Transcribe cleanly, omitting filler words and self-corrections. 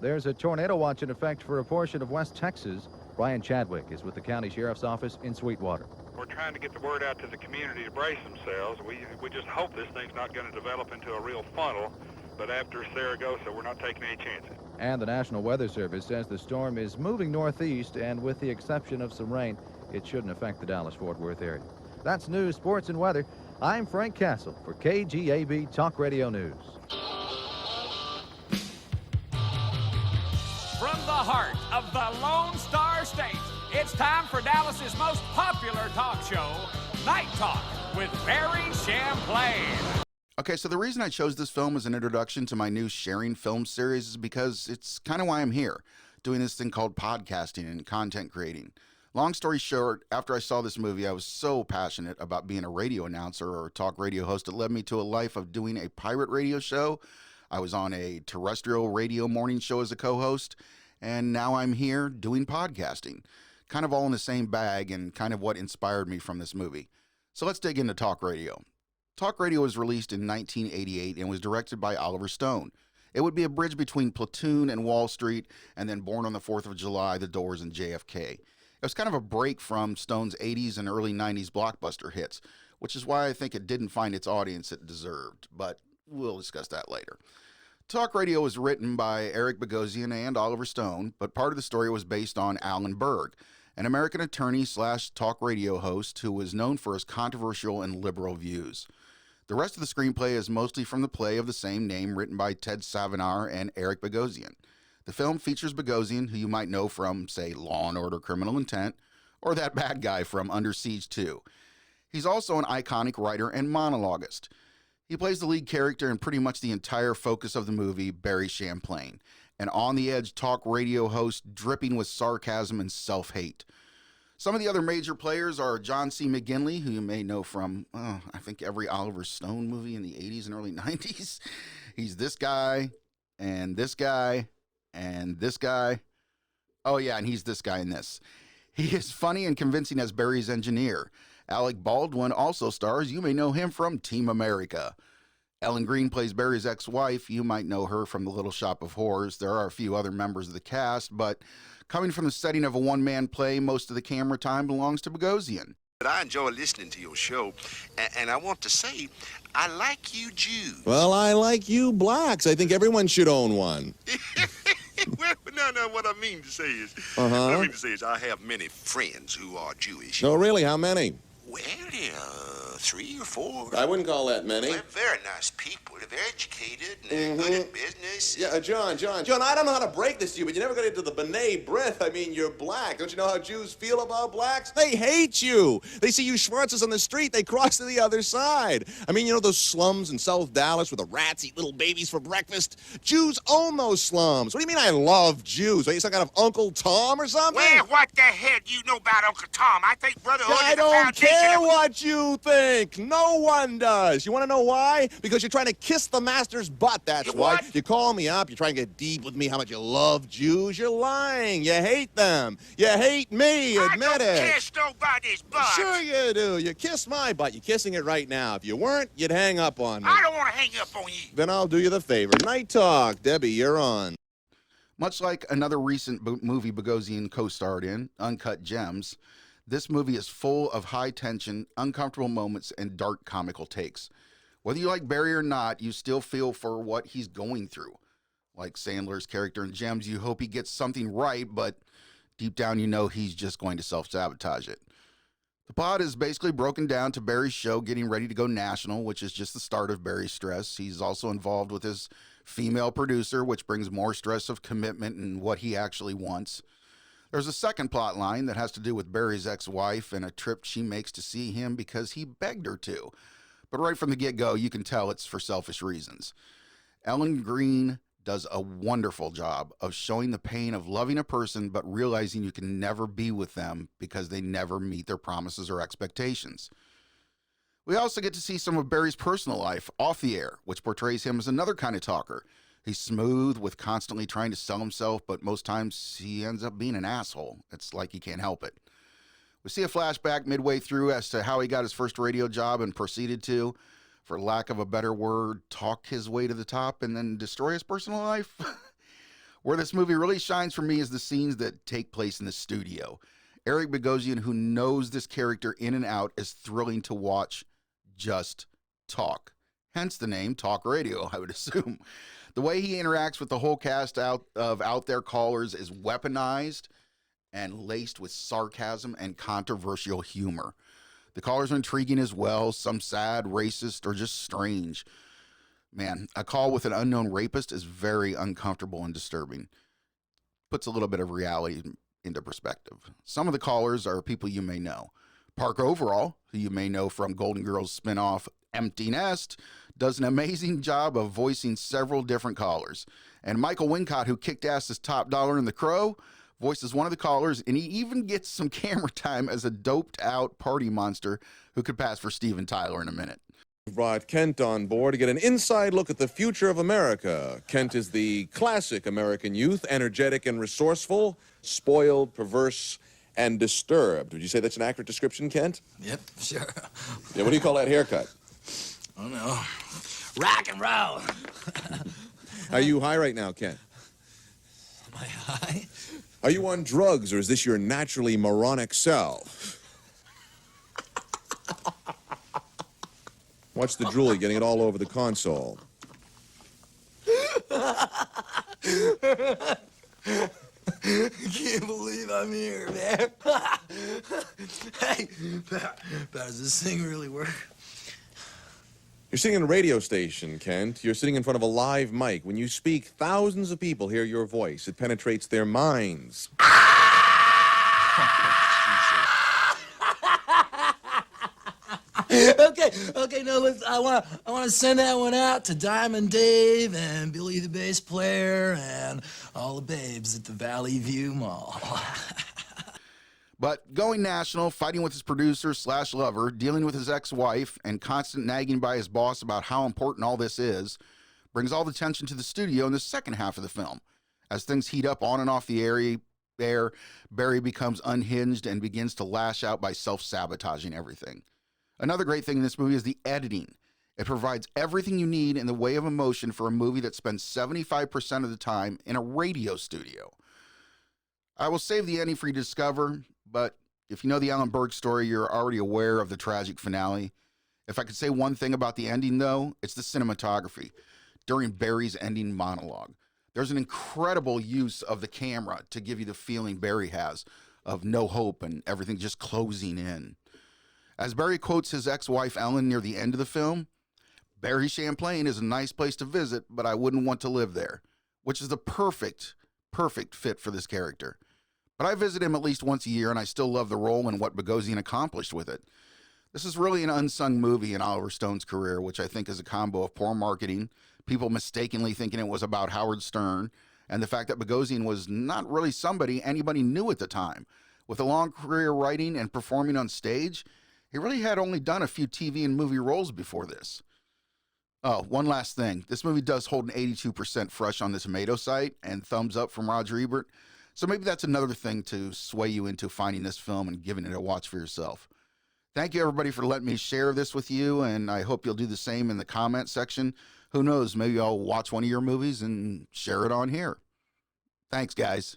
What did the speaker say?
There's a tornado watch in effect for a portion of West Texas. Brian Chadwick is with the county sheriff's office in Sweetwater. We're trying to get the word out to the community to brace themselves. We just hope this thing's not going to develop into a real funnel, but after Saragossa, we're not taking any chances. And the National Weather Service says the storm is moving northeast, and with the exception of some rain, it shouldn't affect the Dallas-Fort Worth area. That's news, sports, and weather. I'm Frank Castle for KGAB Talk Radio News. From the heart of the Lone Star State, it's time for Dallas's most popular talk show, Night Talk with Barry Champlain. Okay, so the reason I chose this film as an introduction to my new sharing film series is because it's kind of why I'm here, doing this thing called podcasting and content creating. Long story short, after I saw this movie, I was so passionate about being a radio announcer or talk radio host, it led me to a life of doing a pirate radio show. I was on a terrestrial radio morning show as a co-host, and now I'm here doing podcasting. Kind of all in the same bag and kind of what inspired me from this movie. So let's dig into talk radio. Talk radio was released in 1988 and was directed by Oliver Stone. It would be a bridge between Platoon and Wall Street, and then Born on the 4th of July, The Doors, and JFK. It was kind of a break from Stone's 80s and early 90s blockbuster hits, which is why I think it didn't find its audience it deserved, but we'll discuss that later. Talk radio was written by Eric Bogosian and Oliver Stone, but part of the story was based on Alan Berg, an American attorney / talk radio host who was known for his controversial and liberal views. The rest of the screenplay is mostly from the play of the same name written by Ted Savinar and Eric Bogosian. The film features Bogosian, who you might know from, say, Law & Order Criminal Intent, or that bad guy from Under Siege 2. He's also an iconic writer and monologuist. He plays the lead character in pretty much the entire focus of the movie, Barry Champlain, an on-the-edge talk radio host dripping with sarcasm and self-hate. Some of the other major players are John C. McGinley, who you may know from, I think, every Oliver Stone movie in the 80s and early 90s. He's this guy, and this guy, and this guy. Oh, yeah, and he's this guy in this. He is funny and convincing as Barry's engineer. Alec Baldwin also stars. You may know him from Team America. Ellen Greene plays Barry's ex-wife. You might know her from The Little Shop of Horrors. There are a few other members of the cast, but coming from the setting of a one-man play, most of the camera time belongs to Bogosian. I enjoy listening to your show, and I want to say, I like you Jews. Well, I like you blacks. I think everyone should own one. Well, no, what I mean to say is, I have many friends who are Jewish. No, really, how many? Well, 3 or 4. I wouldn't call that many. They're very nice people. They're very educated, and they're good at business. Yeah, John, I don't know how to break this to you, but you never got into the B'nai B'rith. I mean, you're black. Don't you know how Jews feel about blacks? They hate you. They see you Schwarzes on the street, they cross to the other side. I mean, you know those slums in South Dallas where the rats eat little babies for breakfast? Jews own those slums. What do you mean I love Jews? Are you some kind of Uncle Tom or something? Well, what the hell do you know about Uncle Tom? I think Brotherhood I is the don't foundation care of... what you think. No one does. You want to know why? Because you're trying to kiss the master's butt, that's why. What? You call me up, you're trying to get deep with me how much you love Jews. You're lying. You hate them. You hate me. Admit I don't it. kiss nobody's butt. Sure you do. You kiss my butt. You're kissing it right now. If you weren't, you'd hang up on me. I don't want to hang up on you. Then I'll do you the favor. Night Talk. Debbie, you're on. Much like another recent movie Bogosian co-starred in, Uncut Gems, this movie is full of high-tension, uncomfortable moments and dark comical takes. Whether you like Barry or not, you still feel for what he's going through. Like Sandler's character in Gems, you hope he gets something right, but deep down you know he's just going to self-sabotage it. The plot is basically broken down to Barry's show getting ready to go national, which is just the start of Barry's stress. He's also involved with his female producer, which brings more stress of commitment and what he actually wants. There's a second plot line that has to do with Barry's ex-wife and a trip she makes to see him because he begged her to. But right from the get-go, you can tell it's for selfish reasons. Ellen Greene does a wonderful job of showing the pain of loving a person but realizing you can never be with them because they never meet their promises or expectations. We also get to see some of Barry's personal life off the air, which portrays him as another kind of talker. He's smooth with constantly trying to sell himself, but most times he ends up being an asshole. It's like he can't help it. We see a flashback midway through as to how he got his first radio job and proceeded to, for lack of a better word, talk his way to the top and then destroy his personal life. Where this movie really shines for me is the scenes that take place in the studio. Eric Bogosian, who knows this character in and out, is thrilling to watch just talk. Hence the name Talk Radio, I would assume. The way he interacts with the whole cast of Out There callers is weaponized and laced with sarcasm and controversial humor. The callers are intriguing as well, some sad, racist, or just strange. Man, a call with an unknown rapist is very uncomfortable and disturbing. Puts a little bit of reality into perspective. Some of the callers are people you may know. Park Overall, who you may know from Golden Girls spinoff Empty Nest, does an amazing job of voicing several different callers. And Michael Wincott, who kicked ass as Top Dollar in The Crow, voices one of the callers, and he even gets some camera time as a doped out party monster who could pass for Steven Tyler in a minute. We've brought Kent on board to get an inside look at the future of America. Kent is the classic American youth, energetic and resourceful, spoiled, perverse, and disturbed. Would you say that's an accurate description, Kent? Yep, sure. Yeah, what do you call that haircut? I don't know. Rock and roll. Are you high right now, Kent? Am I high? Are you on drugs, or is this your naturally moronic self? Watch the droolie getting it all over the console. I can't believe I'm here, man. Hey, does this thing really work? You're sitting in a radio station, Kent. You're sitting in front of a live mic. When you speak, thousands of people hear your voice. It penetrates their minds. Okay, no, I want to send that one out to Diamond Dave and Billy the bass player and all the babes at the Valley View Mall. But going national, fighting with his producer / lover, dealing with his ex-wife, and constant nagging by his boss about how important all this is, brings all the tension to the studio in the second half of the film. As things heat up on and off the air, Barry becomes unhinged and begins to lash out by self-sabotaging everything. Another great thing in this movie is the editing. It provides everything you need in the way of emotion for a movie that spends 75% of the time in a radio studio. I will save the ending for you to discover, but if you know the Alan Berg story, you're already aware of the tragic finale. If I could say one thing about the ending, though, it's the cinematography. During Barry's ending monologue, there's an incredible use of the camera to give you the feeling Barry has of no hope and everything just closing in. As Barry quotes his ex-wife Ellen near the end of the film, Barry Champlain is a nice place to visit, but I wouldn't want to live there, which is the perfect fit for this character. But I visit him at least once a year, and I still love the role and what Bogosian accomplished with it. This is really an unsung movie in Oliver Stone's career, which I think is a combo of poor marketing, people mistakenly thinking it was about Howard Stern, and the fact that Bogosian was not really somebody anybody knew at the time. With a long career writing and performing on stage, he really had only done a few TV and movie roles before this. Oh, one last thing. This movie does hold an 82% fresh on the tomato site and thumbs up from Roger Ebert. So maybe that's another thing to sway you into finding this film and giving it a watch for yourself. Thank you, everybody, for letting me share this with you, and I hope you'll do the same in the comment section. Who knows, maybe I'll watch one of your movies and share it on here. Thanks, guys.